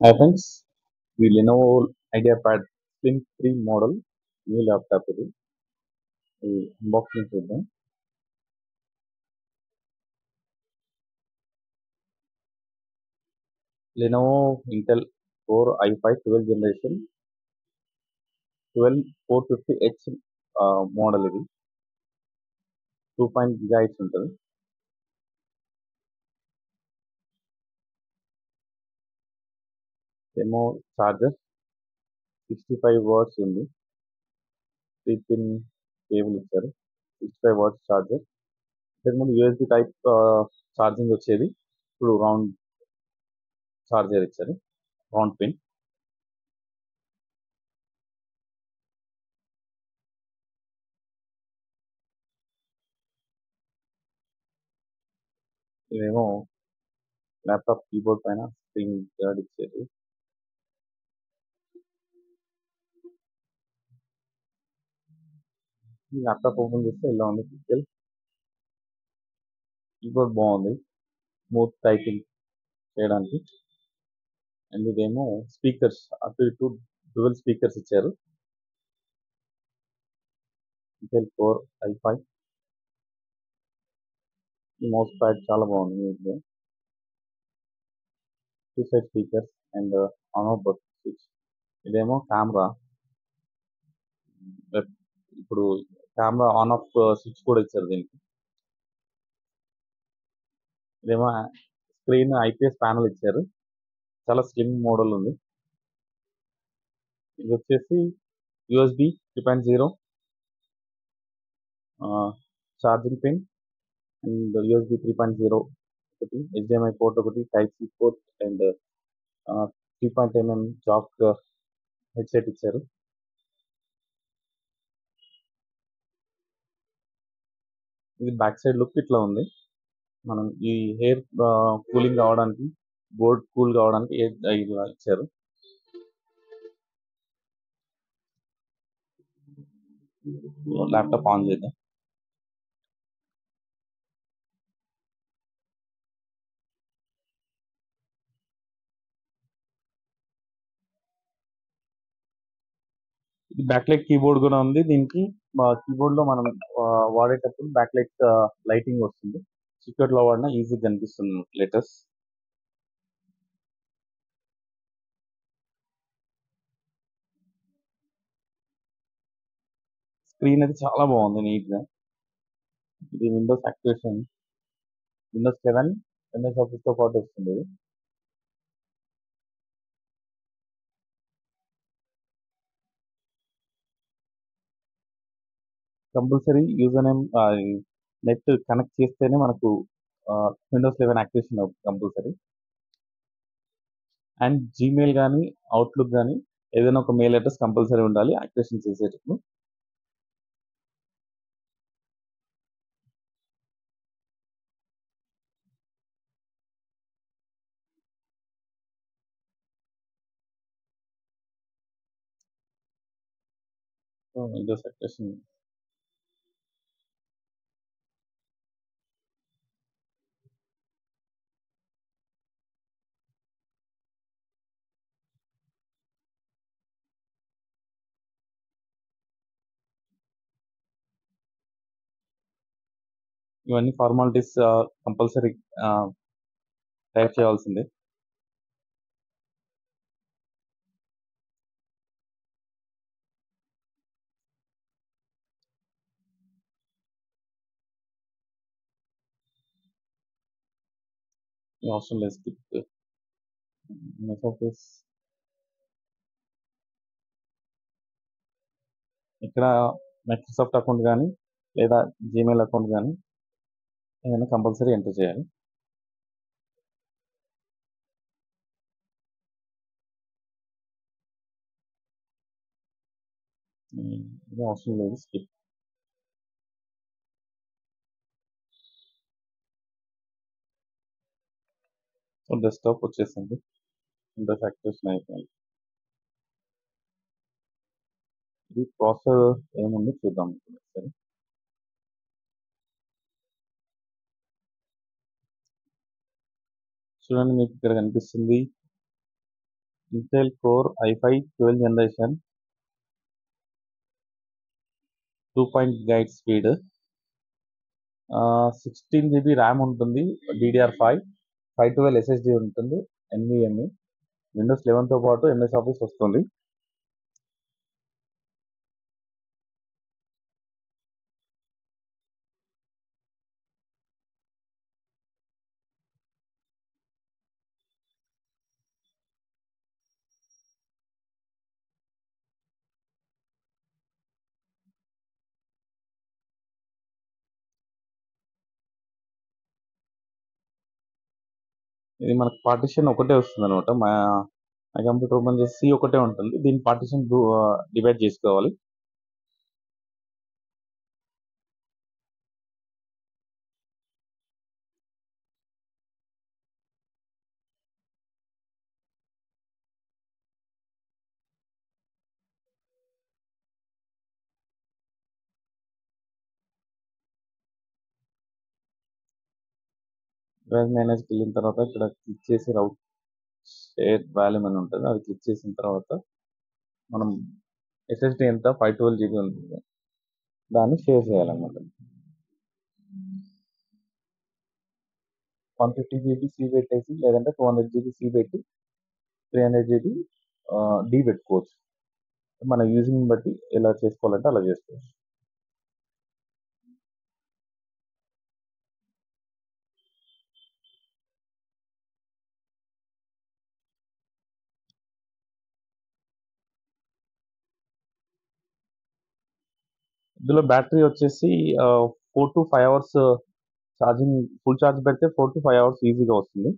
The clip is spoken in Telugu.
Hi friends, the Lenovo IdeaPad Slim 3 model new laptop ఇది అన్బాక్సింగ్ చూద్దాం. Lenovo Intel Core i5 12th generation 12450H model ఇది 2.0 GHz ఉంటుంది. ఏమో చార్జర్ 65 వాట్స్ ఉంది, 3 పిన్ కేబుల్ ఇచ్చారు, 65 వాట్స్ చార్జర్. ఇంతకుముందు యూఎస్బి టైప్ ఛార్జింగ్ వచ్చేది, ఇప్పుడు రౌండ్ చార్జర్ ఇచ్చారు, రౌండ్ పిన్. ఇదేమో ల్యాప్టాప్ కీబోర్డ్ పైన స్క్రీన్ గార్డ్ ఇచ్చారు. ఈ ల్యాప్టాప్ ఓపెన్ చేస్తే ఇలా ఉంది పిక్చర్. కీబోర్డ్ బాగుంది, స్మూత్ టైపింగ్ చేయడానికి. అండ్ ఇదేమో స్పీకర్స్, అటు ఇటు డ్యువల్ స్పీకర్స్ ఇచ్చారు. Intel core i5. ఈ మౌస్ ప్యాడ్ చాలా బాగుంది, నీట్గా. 2 side speakers and on off button switch. ఇదేమో కెమెరా, ఇప్పుడు కెమెరా ఆన్ ఆఫ్ స్విచ్ కూడా ఇచ్చారు దీనికి. ఇదేమో స్క్రీన్ ఐపీఎస్ ప్యానల్ ఇచ్చారు, చాలా స్లిమ్ మోడల్ ఉంది. ఇది వచ్చేసి USB 3.0 charging pin and USB 3.0 ఒకటి, హెచ్డిఎంఐ పోర్ట్ ఒకటి, type C port and 3.0 jack headset ఇచ్చారు. ఇది బ్యాక్ సైడ్ లుక్ ఇట్లా ఉంది. మనం ఈ హెయిర్ కూలింగ్ కావడానికి, బోర్డ్ కూల్ కావడానికి ఇలా ఇచ్చారు. ల్యాప్టాప్ ఆన్ చేద్దాం. ఇది బ్యాక్ లైట్ కీబోర్డ్ కూడా ఉంది దీనికి. కీబోర్డ్ లో మనం వాడేటప్పుడు బ్యాక్ లైట్ లైటింగ్ వస్తుంది. చీకట్ లో వాడినా ఈజీగా కనిపిస్తుంది లెటర్స్. స్క్రీన్ అయితే చాలా బాగుంది, నీట్ గా. ఇది Windows activation, Windows 11 MS office తో పాటు వస్తుంది ఇది. Compulsory user name net connect చేస్తేనే మనకు విండోస్ 11 యాక్టివేషన్ అవుతుంది కంపల్సరీ. అండ్ జీమెయిల్ కానీ అవుట్లుక్ కానీ ఏదైనా ఒక మెయిల్ అడ్రస్ కంపల్సరీ ఉండాలి యాక్టివేషన్ చేసేటప్పుడు. Windows activation. ఇవన్నీ ఫార్మాలిటీస్ కంపల్సరీ టైప్ చేయాల్సిందే. అవసరం లేదు, స్కిప్. ఆఫీస్ ఇక్కడ మైక్రోసాఫ్ట్ అకౌంట్ కానీ లేదా జీమెయిల్ అకౌంట్ కానీ ఏదైనా కంపల్సరీ ఎంటర్ చేయాలి. ఇది అవసరం లేదు, స్కిప్. సో డెస్క్టాప్ వచ్చేసింది, విండోస్ యాక్టివేషన్ అయిపోయింది. ఇది ప్రాసెసర్ ఏముంది చూద్దాం ఇప్పుడు ఒకసారి. చూడండి, మీకు ఇక్కడ కనిపిస్తుంది Intel core i5 12 generation 2 speed, 16 GB RAM ఉంటుంది, DDR5 512 SSD ఉంటుంది, NVMe, విండోస్ 11తో పాటు MS ఆఫీస్ వస్తుంది. ఇది మనకు పార్టిషన్ ఒకటే వస్తుంది అనమాట. మా కంప్యూటర్ ఓపెన్ చేసి C ఒకటే ఉంటుంది, దీని పార్టిషన్ డివైడ్ చేసుకోవాలి. డ్రైవ్ మేనేజ్కి వెళ్ళిన తర్వాత ఇక్కడ క్లిక్ చేసి రౌట్ షేర్ వాల్యూమ్ అని ఉంటుంది, అది క్లిక్ చేసిన తర్వాత మనం SSD ఎంత 512 GB ఉంటుంది, దాన్ని షేర్ చేయాలన్నమాట. 150 GB C పెట్టేసి, లేదంటే 200 GB C పెట్టి 300 GB D పెట్టుకోవచ్చు. మన యూజింగ్ బట్టి ఎలా చేసుకోవాలంటే అలా చేసుకోవచ్చు. ఇందులో బ్యాటరీ వచ్చేసి 4 to 5 hours charging, full charge పెడితే 4 to 5 hours ఈజీగా వస్తుంది.